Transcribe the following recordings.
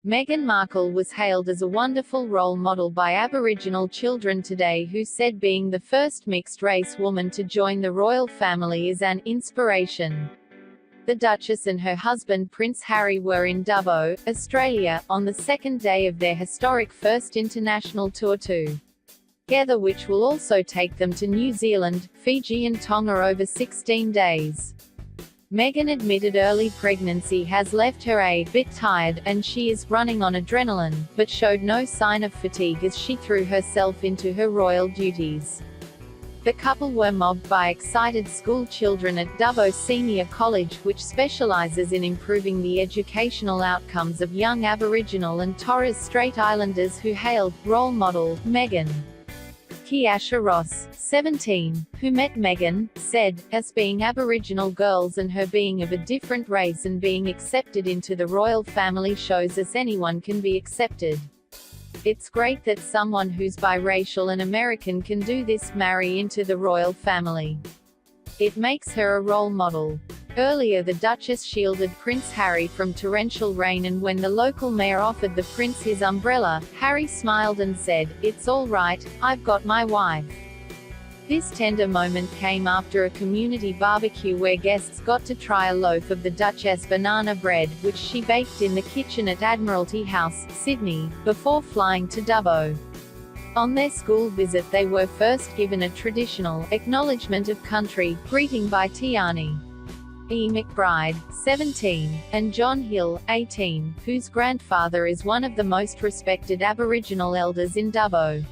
Meghan Markle was hailed as a wonderful role model by Aboriginal children today, who said being the first mixed-race woman to join the royal family is an inspiration. The Duchess and her husband Prince Harry were in Dubbo, Australia, on the second day of their historic first international tour together, which will also take them to New Zealand, Fiji and Tonga over 16 days. Meghan admitted early pregnancy has left her a bit tired, and she is running on adrenaline, but showed no sign of fatigue as she threw herself into her royal duties. The couple were mobbed by excited school children at Dubbo Senior College, which specialises in improving the educational outcomes of young Aboriginal and Torres Strait Islanders who hailed role model Meghan. Keisha Ross, 17, who met Meghan, said, "Us being Aboriginal girls and her being of a different race and being accepted into the royal family shows us anyone can be accepted. It's great that someone who's biracial and American can do this, marry into the royal family. It makes her a role model." Earlier, the Duchess shielded Prince Harry from torrential rain, and when the local mayor offered the prince his umbrella, Harry smiled and said, "It's all right, I've got my wife." This tender moment came after a community barbecue where guests got to try a loaf of the Duchess banana bread, which she baked in the kitchen at Admiralty House, Sydney, before flying to Dubbo. On their school visit, they were first given a traditional acknowledgement of country greeting by Tiani E. McBride, 17, and John Hill, 18, whose grandfather is one of the most respected Aboriginal elders in Dubbo.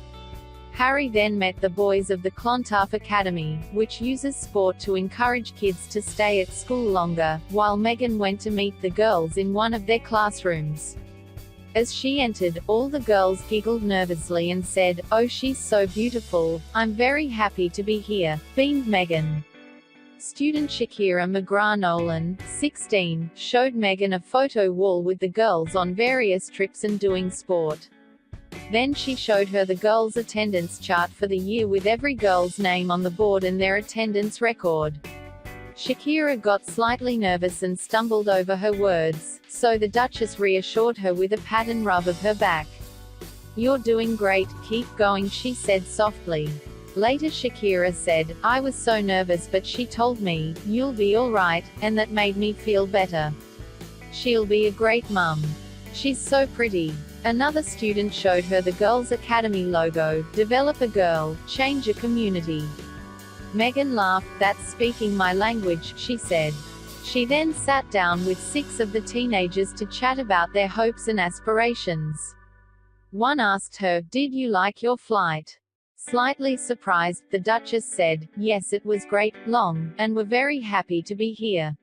Harry then met the boys of the Clontarf Academy, which uses sport to encourage kids to stay at school longer, while Meghan went to meet the girls in one of their classrooms. As she entered, all the girls giggled nervously and said, "Oh, she's so beautiful, I'm very happy to be here," beamed Meghan. Student Shakira McGrath-Nolan, 16, showed Meghan a photo wall with the girls on various trips and doing sport. Then she showed her the girls' attendance chart for the year with every girl's name on the board and their attendance record. Shakira got slightly nervous and stumbled over her words, so the Duchess reassured her with a pat and rub of her back. "You're doing great, keep going," she said softly. Later Shakira said, "I was so nervous, but she told me, 'You'll be all right,' and that made me feel better. She'll be a great mum. She's so pretty." Another student showed her the Girls' Academy logo, "Develop a girl, change a community." Meghan laughed, "That's speaking my language," she said. She then sat down with 6 of the teenagers to chat about their hopes and aspirations. One asked her, "Did you like your flight?" Slightly surprised, the Duchess said, "Yes, it was great, long, and we're very happy to be here."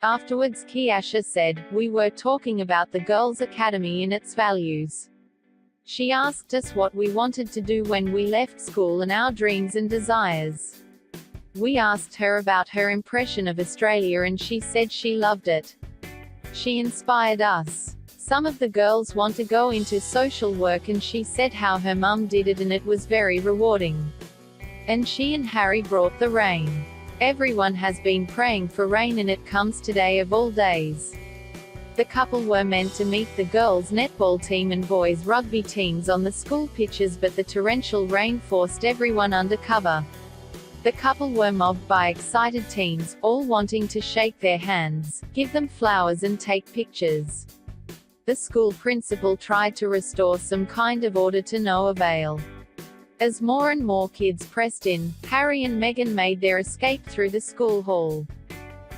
Afterwards, Keisha said, "We were talking about the Girls' Academy and its values. She asked us what we wanted to do when we left school and our dreams and desires. We asked her about her impression of Australia and she said she loved it. She inspired us. Some of the girls want to go into social work and she said how her mum did it and it was very rewarding. And she and Harry brought the rain. Everyone has been praying for rain and it comes today of all days." The couple were meant to meet the girls' netball team and boys' rugby teams on the school pitches, but the torrential rain forced everyone under cover. The couple were mobbed by excited teens, all wanting to shake their hands, give them flowers and take pictures. The school principal tried to restore some kind of order to no avail. As more and more kids pressed in, Harry and Meghan made their escape through the school hall.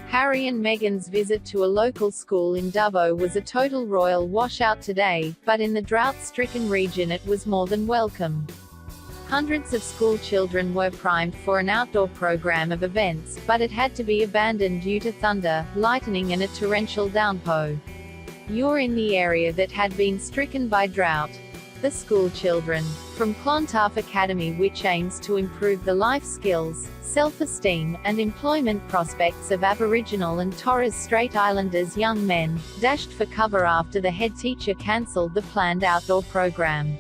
Harry and Meghan's visit to a local school in Dubbo was a total royal washout today, but in the drought-stricken region it was more than welcome. Hundreds of school children were primed for an outdoor program of events, but it had to be abandoned due to thunder, lightning and a torrential downpour. You're in the area that had been stricken by drought. The school children, from Clontarf Academy, which aims to improve the life skills, self-esteem, and employment prospects of Aboriginal and Torres Strait Islanders young men, dashed for cover after the head teacher cancelled the planned outdoor program.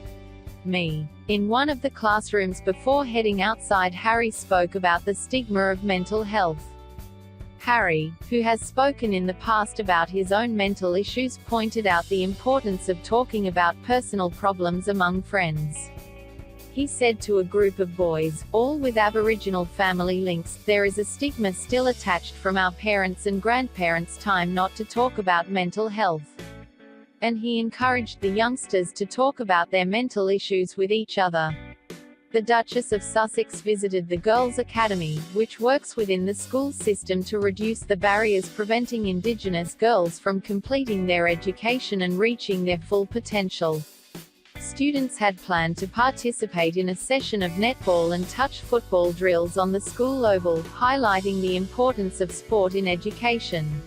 In one of the classrooms before heading outside, Harry spoke about the stigma of mental health. Harry, who has spoken in the past about his own mental issues, pointed out the importance of talking about personal problems among friends. He said to a group of boys, all with Aboriginal family links, there is a stigma still attached from our parents and grandparents' time not to talk about mental health. And he encouraged the youngsters to talk about their mental issues with each other. The Duchess of Sussex visited the Girls' Academy, which works within the school system to reduce the barriers preventing Indigenous girls from completing their education and reaching their full potential. Students had planned to participate in a session of netball and touch football drills on the school oval, highlighting the importance of sport in education.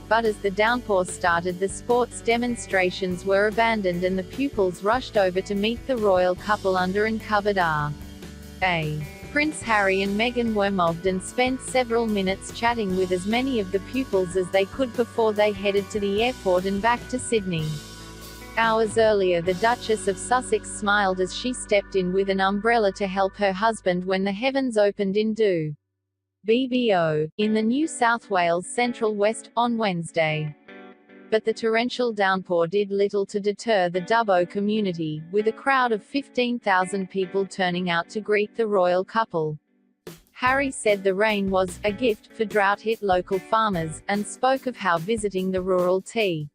But as the downpour started, the sports demonstrations were abandoned and the pupils rushed over to meet the royal couple under uncovered R.A. Prince Harry and Meghan were mobbed and spent several minutes chatting with as many of the pupils as they could before they headed to the airport and back to Sydney. Hours earlier, the Duchess of Sussex smiled as she stepped in with an umbrella to help her husband when the heavens opened in Dubbo, in the New South Wales Central West, on Wednesday. But the torrential downpour did little to deter the Dubbo community, with a crowd of 15,000 people turning out to greet the royal couple. Harry said the rain was a gift for drought-hit local farmers, and spoke of how visiting the rural town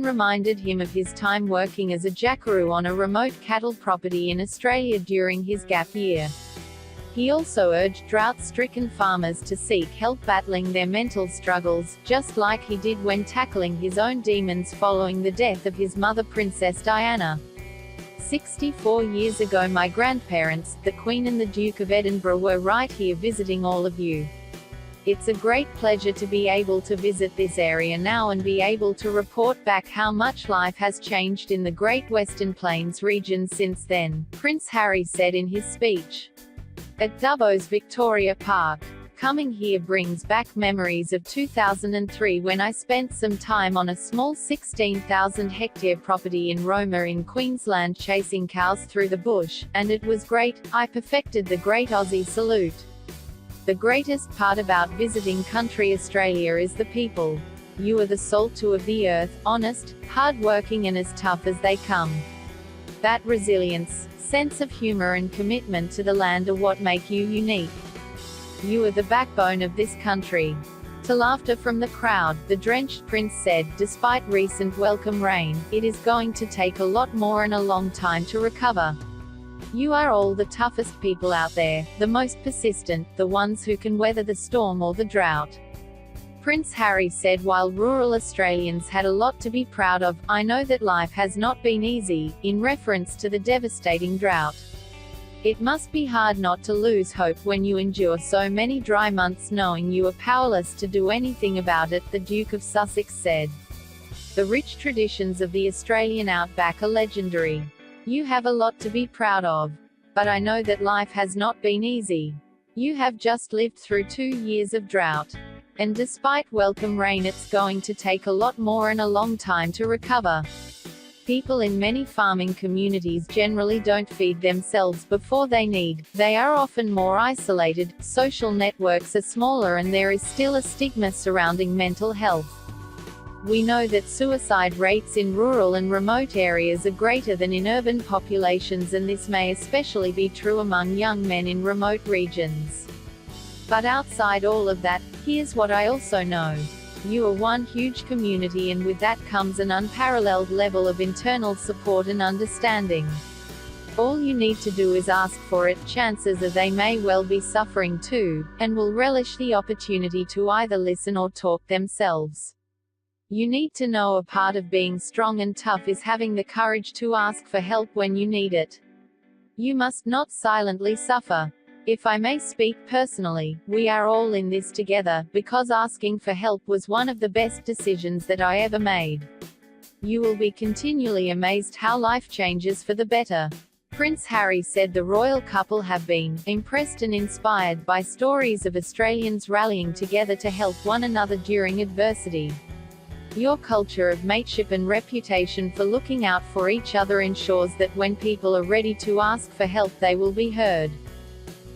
reminded him of his time working as a jackaroo on a remote cattle property in Australia during his gap year. He also urged drought-stricken farmers to seek help battling their mental struggles, just like he did when tackling his own demons following the death of his mother Princess Diana. 64 years ago, my grandparents, the Queen and the Duke of Edinburgh, were right here visiting all of you. It's a great pleasure to be able to visit this area now and be able to report back how much life has changed in the Great Western Plains region since then, Prince Harry said in his speech at Dubbo's Victoria Park. Coming here brings back memories of 2003 when I spent some time on a small 16,000-hectare property in Roma in Queensland chasing cows through the bush, and it was great. I perfected the great Aussie salute. The greatest part about visiting country Australia is the people. You are the salt of the earth, honest, hard-working and as tough as they come. That resilience, sense of humour and commitment to the land are what make you unique. You are the backbone of this country. To laughter from the crowd, the drenched prince said, despite recent welcome rain, it is going to take a lot more and a long time to recover. You are all the toughest people out there, the most persistent, the ones who can weather the storm or the drought. Prince Harry said while rural Australians had a lot to be proud of, I know that life has not been easy, in reference to the devastating drought. It must be hard not to lose hope when you endure so many dry months knowing you are powerless to do anything about it, the Duke of Sussex said. The rich traditions of the Australian outback are legendary. You have a lot to be proud of. But I know that life has not been easy. You have just lived through 2 years of drought. And despite welcome rain, it's going to take a lot more and a long time to recover. People in many farming communities generally don't feed themselves before they need. They are often more isolated, social networks are smaller and there is still a stigma surrounding mental health. We know that suicide rates in rural and remote areas are greater than in urban populations, and this may especially be true among young men in remote regions. But outside all of that, here's what I also know. You are one huge community, and with that comes an unparalleled level of internal support and understanding. All you need to do is ask for it. Chances are they may well be suffering too, and will relish the opportunity to either listen or talk themselves. You need to know a part of being strong and tough is having the courage to ask for help when you need it. You must not silently suffer. If I may speak personally, we are all in this together, because asking for help was one of the best decisions that I ever made. You will be continually amazed how life changes for the better. Prince Harry said the royal couple have been impressed and inspired by stories of Australians rallying together to help one another during adversity. Your culture of mateship and reputation for looking out for each other ensures that when people are ready to ask for help, they will be heard.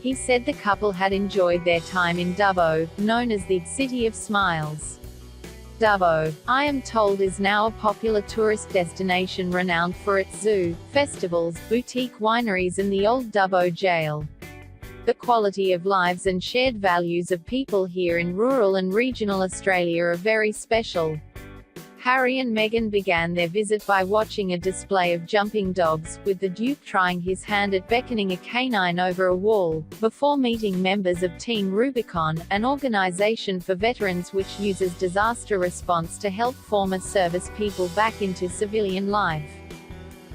He said the couple had enjoyed their time in Dubbo, known as the City of Smiles. Dubbo, I am told, is now a popular tourist destination renowned for its zoo, festivals, boutique wineries and the old Dubbo jail. The quality of lives and shared values of people here in rural and regional Australia are very special. Harry and Meghan began their visit by watching a display of jumping dogs, with the Duke trying his hand at beckoning a canine over a wall, before meeting members of Team Rubicon, an organisation for veterans which uses disaster response to help former service people back into civilian life.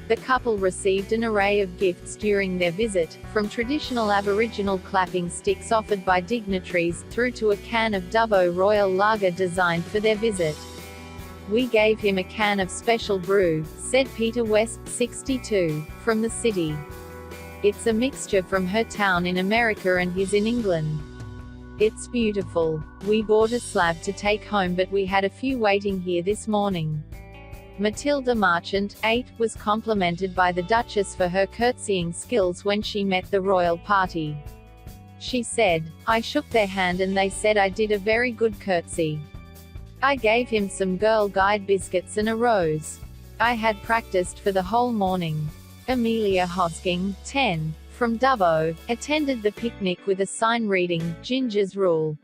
The couple received an array of gifts during their visit, from traditional Aboriginal clapping sticks offered by dignitaries, through to a can of Dubbo Royal Lager designed for their visit. We gave him a can of special brew, said Peter West, 62, from the city. It's a mixture from her town in America and his in England. It's beautiful. We bought a slab to take home, but we had a few waiting here this morning. Matilda Marchant, 8, was complimented by the Duchess for her curtsying skills when she met the royal party. She said, I shook their hand and they said I did a very good curtsy. I gave him some Girl Guide biscuits and a rose. I had practiced for the whole morning. Amelia Hosking, 10, from Dubbo, attended the picnic with a sign reading, Ginger's Rule.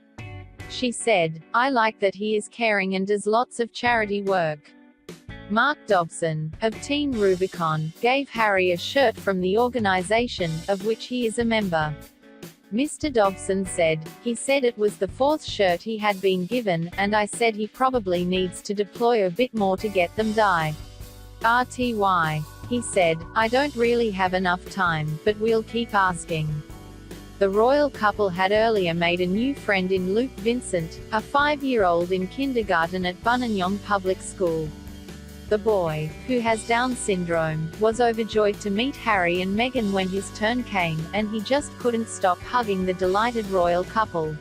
She said, I like that he is caring and does lots of charity work. Mark Dobson, of Team Rubicon, gave Harry a shirt from the organisation, of which he is a member. Mr. Dobson said, he said it was the 4th shirt he had been given, and I said he probably needs to deploy a bit more to get them dye. RTY. He said, I don't really have enough time, but we'll keep asking. The royal couple had earlier made a new friend in Luke Vincent, a 5-year-old in kindergarten at Bunninyong Public School. The boy, who has Down syndrome, was overjoyed to meet Harry and Meghan when his turn came, and he just couldn't stop hugging the delighted royal couple.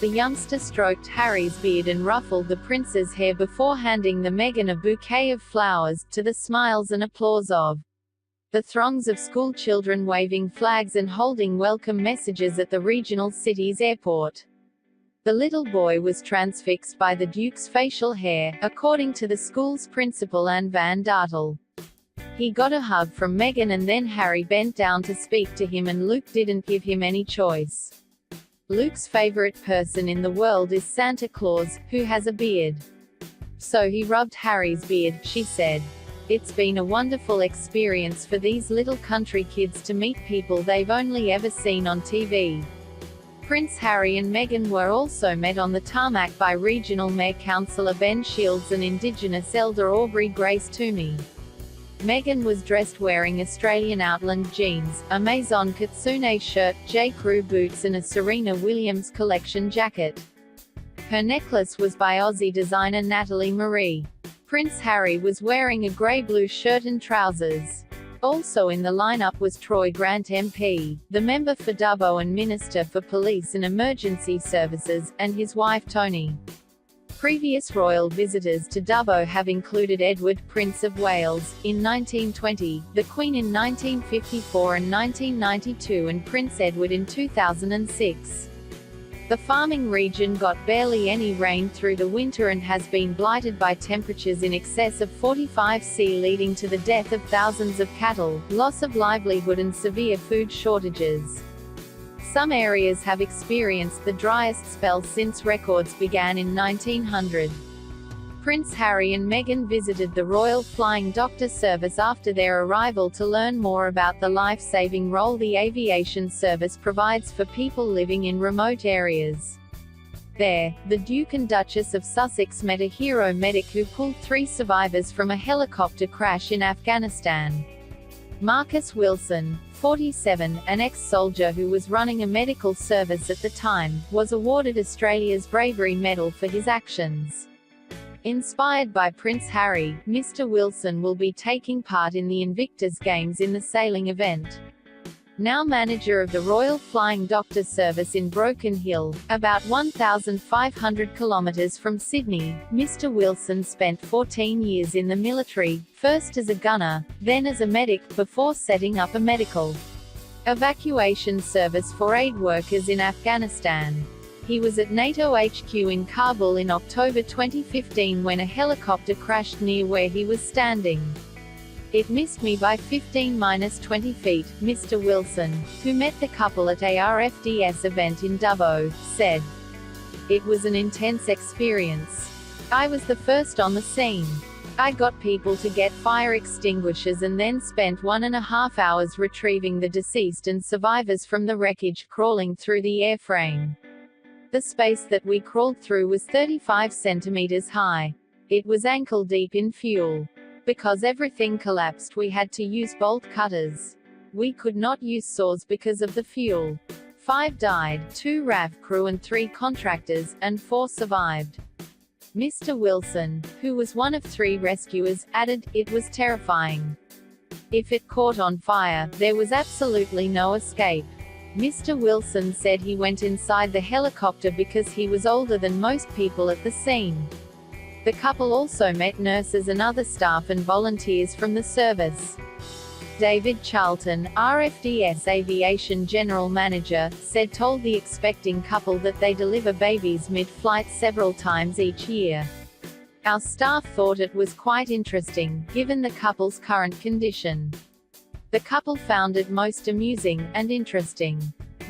The youngster stroked Harry's beard and ruffled the prince's hair before handing the Meghan a bouquet of flowers, to the smiles and applause of the throngs of school children waving flags and holding welcome messages at the regional city's airport. The little boy was transfixed by the Duke's facial hair, according to the school's principal Anne Van Dartel. He got a hug from Meghan and then Harry bent down to speak to him and Luke didn't give him any choice. Luke's favorite person in the world is Santa Claus, who has a beard. So he rubbed Harry's beard, she said. It's been a wonderful experience for these little country kids to meet people they've only ever seen on TV. Prince Harry and Meghan were also met on the tarmac by Regional Mayor Councillor Ben Shields and Indigenous Elder Aubrey Grace Toomey. Meghan was dressed wearing Australian Outland jeans, a Maison Kitsune shirt, J. Crew boots and a Serena Williams collection jacket. Her necklace was by Aussie designer Natalie Marie. Prince Harry was wearing a grey-blue shirt and trousers. Also in the lineup was Troy Grant MP, the member for Dubbo and Minister for Police and Emergency Services, and his wife Tony. Previous royal visitors to Dubbo have included Edward, Prince of Wales, in 1920, the Queen in 1954 and 1992 and Prince Edward in 2006. The farming region got barely any rain through the winter and has been blighted by temperatures in excess of 45°C, leading to the death of thousands of cattle, loss of livelihood and severe food shortages. Some areas have experienced the driest spell since records began in 1900. Prince Harry and Meghan visited the Royal Flying Doctor Service after their arrival to learn more about the life-saving role the aviation service provides for people living in remote areas. There, the Duke and Duchess of Sussex met a hero medic who pulled 3 survivors from a helicopter crash in Afghanistan. Marcus Wilson, 47, an ex-soldier who was running a medical service at the time, was awarded Australia's Bravery Medal for his actions. Inspired by Prince Harry, Mr. Wilson will be taking part in the Invictus Games in the sailing event. Now manager of the Royal Flying Doctor Service in Broken Hill, about 1,500 kilometres from Sydney, Mr. Wilson spent 14 years in the military, first as a gunner, then as a medic, before setting up a medical evacuation service for aid workers in Afghanistan. He was at NATO HQ in Kabul in October 2015 when a helicopter crashed near where he was standing. It missed me by 15-20 feet, Mr. Wilson, who met the couple at a RFDS event in Dubbo, said. It was an intense experience. I was the first on the scene. I got people to get fire extinguishers and then spent 1.5 hours retrieving the deceased and survivors from the wreckage crawling through the airframe. The space that we crawled through was 35 centimeters high. It was ankle deep in fuel. Because everything collapsed, we had to use bolt cutters. We could not use saws because of the fuel. 5 died, 2 RAF crew and 3 contractors, and 4 survived. Mr. Wilson, who was one of 3 rescuers, added, "It was terrifying. If it caught on fire, there was absolutely no escape." Mr. Wilson said he went inside the helicopter because he was older than most people at the scene. The couple also met nurses and other staff and volunteers from the service. David Charlton, RFDS Aviation General Manager, said told the expecting couple that they deliver babies mid-flight several times each year. Our staff thought it was quite interesting, given the couple's current condition. The couple found it most amusing and interesting.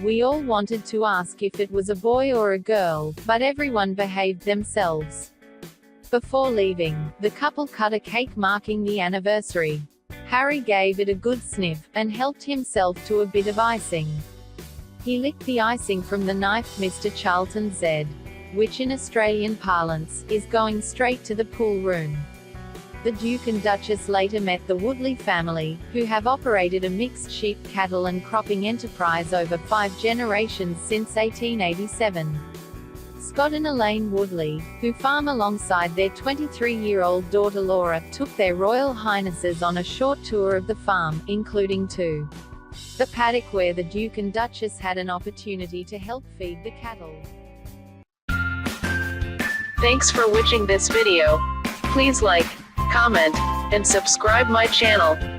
We all wanted to ask if it was a boy or a girl, but everyone behaved themselves. Before leaving, the couple cut a cake marking the anniversary. Harry gave it a good sniff, and helped himself to a bit of icing. He licked the icing from the knife, Mr. Charlton said, which in Australian parlance, is going straight to the pool room. The Duke and Duchess later met the Woodley family, who have operated a mixed sheep, cattle and cropping enterprise over 5 generations since 1887. Scott and Elaine Woodley, who farm alongside their 23-year-old daughter Laura, took their Royal Highnesses on a short tour of the farm, including to the paddock where the Duke and Duchess had an opportunity to help feed the cattle. Thanks for watching this video. Please like, comment, and subscribe my channel.